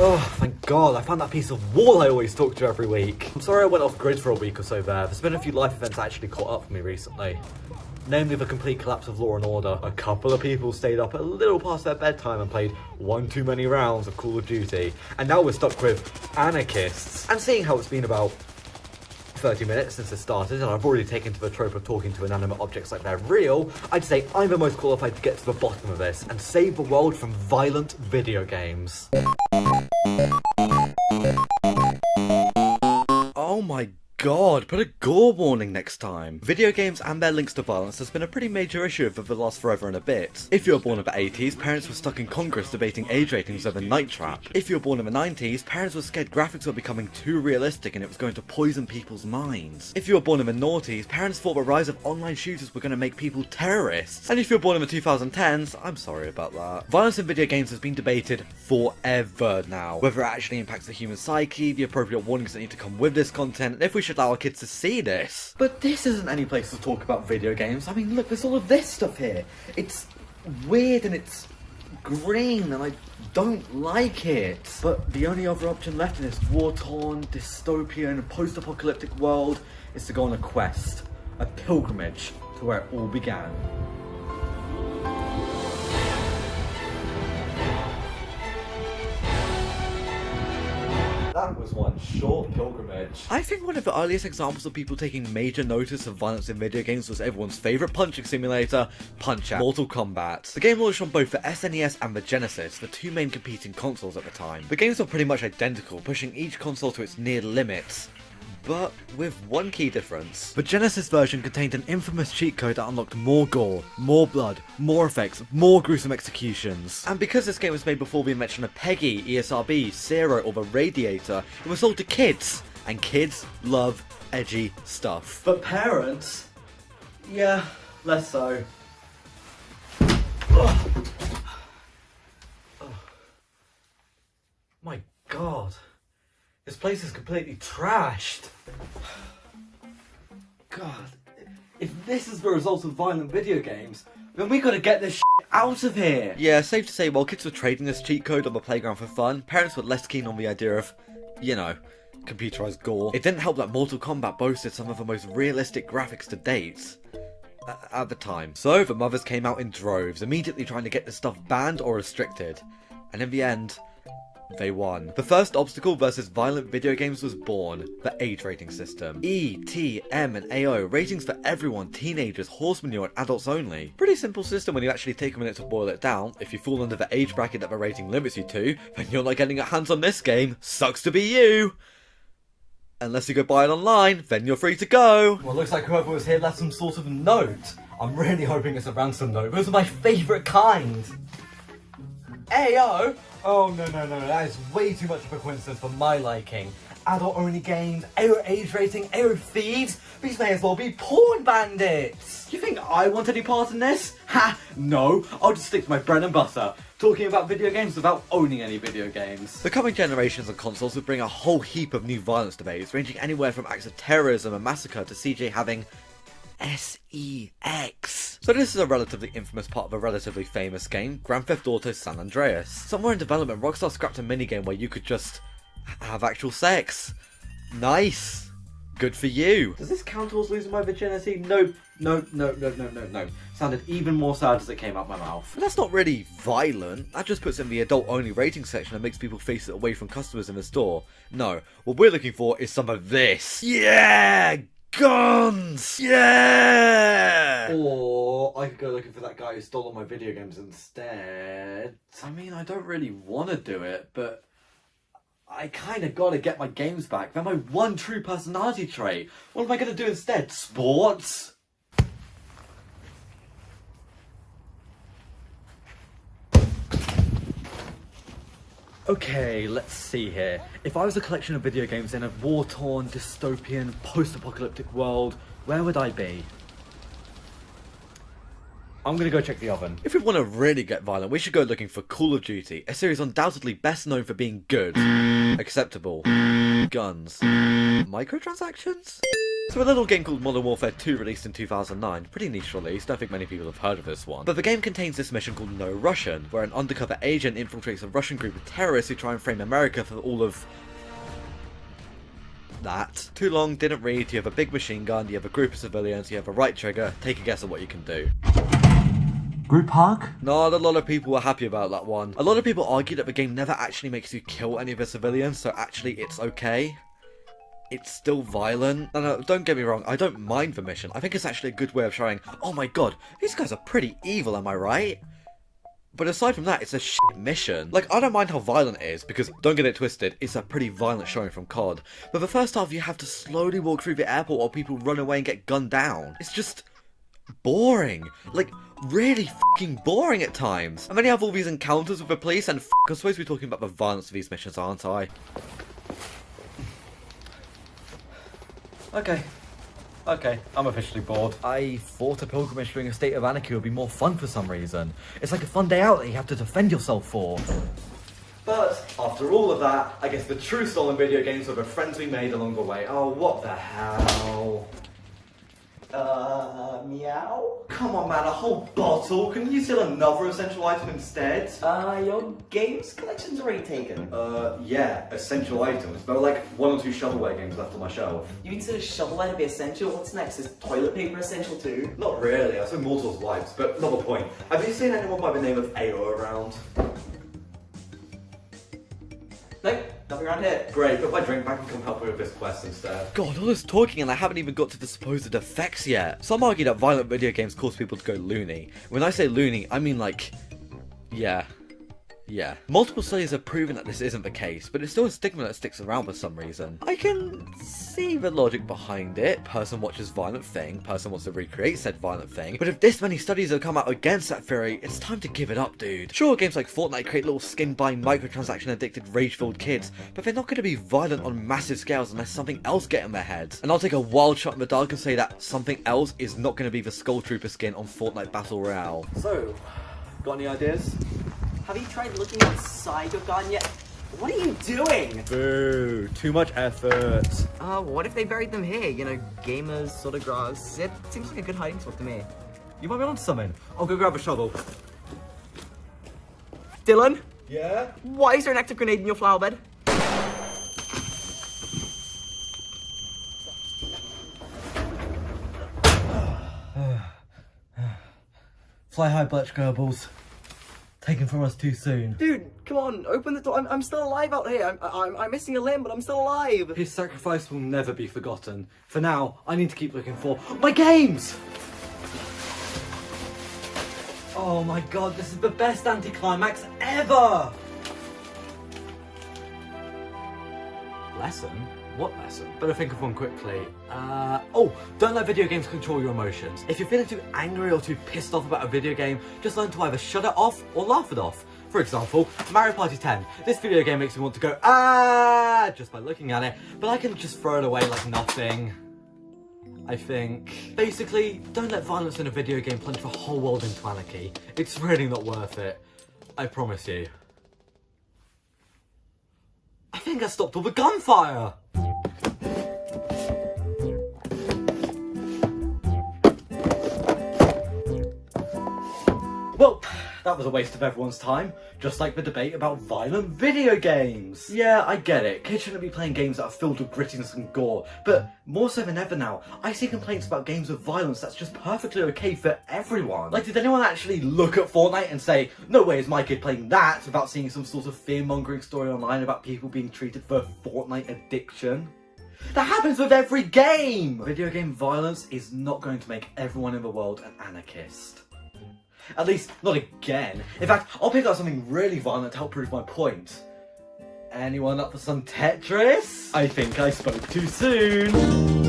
Oh, thank God, I found that piece of wall I always talk to every week. I'm sorry I went off grid for a week or so there. There's been a few life events that actually caught up for me recently. Namely the complete collapse of law and order. A couple of people stayed up a little past their bedtime and played one too many rounds of Call of Duty. And now we're stuck with anarchists. And seeing how it's been about 30 minutes since it started, and I've already taken to the trope of talking to inanimate objects like they're real, I'd say I'm the most qualified to get to the bottom of this and save the world from violent video games. Oh my God, put a gore warning next time. Video games and their links to violence has been a pretty major issue for the last forever and a bit. If you were born in the 80s, parents were stuck in Congress debating age ratings over Night Trap. If you were born in the 90s, parents were scared graphics were becoming too realistic and it was going to poison people's minds. If you were born in the noughties, parents thought the rise of online shooters were going to make people terrorists. And if you were born in the 2010s, I'm sorry about that. Violence in video games has been debated forever now. Whether it actually impacts the human psyche, the appropriate warnings that need to come with this content, and if we should allow our kids to see this. But this isn't any place to talk about video games. I mean, look, there's all of this stuff here. It's weird and it's green and I don't like it. But the only other option left in this war-torn, dystopian, post-apocalyptic world is to go on a quest, a pilgrimage to where it all began. That was one short pilgrimage. I think one of the earliest examples of people taking major notice of violence in video games was everyone's favourite punching simulator, Punch-Out! Mortal Kombat. The game launched on both the SNES and the Genesis, the two main competing consoles at the time. The games were pretty much identical, pushing each console to its near limits, but with one key difference. The Genesis version contained an infamous cheat code that unlocked more gore, more blood, more effects, more gruesome executions. And because this game was made before the invention of PEGI, ESRB, Zero, or the Radiator, it was sold to kids, and kids love edgy stuff. But parents? Yeah, less so. Ugh. Oh. My God. This place is completely trashed. God, if this is the result of violent video games, then we gotta get this shit out of here. Yeah, safe to say, while kids were trading this cheat code on the playground for fun, parents were less keen on the idea of, you know, computerized gore. It didn't help that Mortal Kombat boasted some of the most realistic graphics to date at the time. So the mothers came out in droves, immediately trying to get this stuff banned or restricted. And in the end, they won. The first obstacle versus violent video games was born, the age rating system. E, T, M, and AO, ratings for everyone, teenagers, horse manure, and adults only. Pretty simple system when you actually take a minute to boil it down. If you fall under the age bracket that the rating limits you to, then you're not getting your hands on this game. Sucks to be you! Unless you go buy it online, then you're free to go. Well, looks like whoever was here left some sort of note. I'm really hoping it's a ransom note. Those are my favourite kind. AO? Oh, no, that is way too much of a coincidence for my liking. Adult-only games, AO age rating, AO thieves, these may as well be porn bandits! You think I want any part in this? Ha! No, I'll just stick to my bread and butter, talking about video games without owning any video games. The coming generations of consoles would bring a whole heap of new violence debates, ranging anywhere from acts of terrorism and massacre to CJ having SEX. So this is a relatively infamous part of a relatively famous game, Grand Theft Auto San Andreas. Somewhere in development, Rockstar scrapped a minigame where you could just have actual sex. Nice. Good for you. Does this count towards losing my virginity? No. Sounded even more sad as it came out my mouth. But that's not really violent. That just puts it in the adult-only rating section and makes people face it away from customers in the store. No, what we're looking for is some of this. Yeah! Guns! Yeah! Or I could go looking for that guy who stole all my video games instead. I mean, I don't really want to do it, but I kind of got to get my games back. They're my one true personality trait. What am I going to do instead? Sports? Okay, let's see here. If I was a collection of video games in a war-torn, dystopian, post-apocalyptic world, where would I be? I'm gonna go check the oven. If we want to really get violent, we should go looking for Call of Duty, a series undoubtedly best known for being good, acceptable, guns, microtransactions? So a little game called Modern Warfare 2 released in 2009, pretty niche release, don't think many people have heard of this one. But the game contains this mission called No Russian, where an undercover agent infiltrates a Russian group of terrorists who try and frame America for all of that. Too long, didn't read, you have a big machine gun, you have a group of civilians, you have a right trigger, take a guess at what you can do. Group hug? Not a lot of people were happy about that one. A lot of people argue that the game never actually makes you kill any of the civilians, so actually it's okay. It's still violent. No, don't get me wrong, I don't mind the mission. I think it's actually a good way of showing, oh my god, these guys are pretty evil, am I right? But aside from that, it's a shit mission. Like, I don't mind how violent it is, because, don't get it twisted, it's a pretty violent showing from COD. But the first half, you have to slowly walk through the airport while people run away and get gunned down. It's just boring. Like, really fucking boring at times. And then you have all these encounters with the police, and I'm supposed to be talking about the violence of these missions, aren't I? Okay, I'm officially bored. I thought a pilgrimage during a state of anarchy would be more fun for some reason. It's like a fun day out that you have to defend yourself for. But, after all of that, I guess the true stolen video games were the friends we made along the way. Oh, what the hell? Meow? Come on, man, a whole bottle? Can you steal another essential item instead? Your games collection's already taken. Yeah, essential items. There are like 1 or 2 shovelware games left on my shelf. You consider shovelware to be essential? What's next? Is toilet paper essential too? Not really, I saw Mortal's wipes, but not the point. Have you seen anyone by the name of AO around? Nope, nothing around here. Great, put my drink back and come help me with this quest instead. God, all this talking and I haven't even got to the supposed effects yet. Some argue that violent video games cause people to go loony. When I say loony, I mean like, yeah. Multiple studies have proven that this isn't the case, but it's still a stigma that sticks around for some reason. I can see the logic behind it. Person watches violent thing, person wants to recreate said violent thing. But if this many studies have come out against that theory, it's time to give it up, dude. Sure, games like Fortnite create little skin-buying, microtransaction addicted, rage-filled kids, but they're not going to be violent on massive scales unless something else gets in their heads. And I'll take a wild shot in the dark and say that something else is not going to be the Skull Trooper skin on Fortnite Battle Royale. So, got any ideas? Have you tried looking inside your gun yet? What are you doing? Boo, too much effort. What if they buried them here? You know, gamers, sort of grass. It seems like a good hiding spot to me. You might be onto something. I'll go grab a shovel. Dylan? Yeah? Why is there an active grenade in your flower bed? Fly high, Bletch Goebbels. Taken from us too soon. Dude, come on, open the door. I'm still alive out here. I'm missing a limb, but I'm still alive. His sacrifice will never be forgotten. For now, I need to keep looking for my games! Oh my god, this is the best anticlimax ever! Lesson? What lesson? Better think of one quickly. Oh, don't let video games control your emotions. If you're feeling too angry or too pissed off about a video game, just learn to either shut it off or laugh it off. For example, Mario Party 10. This video game makes me want to go, ah, just by looking at it, but I can just throw it away like nothing. I think. Basically, don't let violence in a video game plunge the whole world into anarchy. It's really not worth it. I promise you. I think I stopped all the gunfire! Well, that was a waste of everyone's time, just like the debate about violent video games. Yeah, I get it, kids shouldn't be playing games that are filled with grittiness and gore, but more so than ever now, I see complaints about games with violence that's just perfectly okay for everyone. Like, did anyone actually look at Fortnite and say, no way is my kid playing that, without seeing some sort of fear-mongering story online about people being treated for Fortnite addiction? That happens with every game! Video game violence is not going to make everyone in the world an anarchist. At least, not again. In fact, I'll pick out something really violent to help prove my point. Anyone up for some Tetris? I think I spoke too soon.